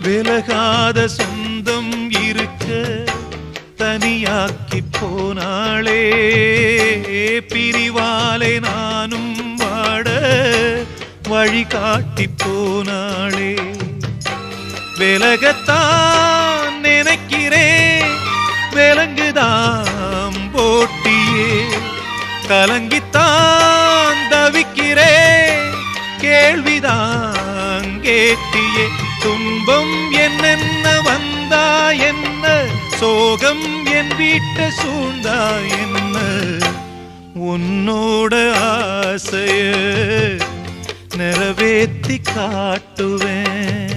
விலகாத சொந்தம் இருக்க தனியாக்கி போனாளே, பிரிவாலே நானும் வாட வழிகாட்டி போனாளே. விலகத்தான் நினைக்கிறேன், விலங்குதான் போட்டியே, கலங்கித்தான் தவிக்கிறேன், கேள்விதான் கேட்டியே. துன்பம் என்னென்ன வந்தா என்ன, சோகம் என் வீட்டை சூழ்ந்தா என்ன, உன்னோட ஆசைய நிறைவேத்தி காட்டுவேன்.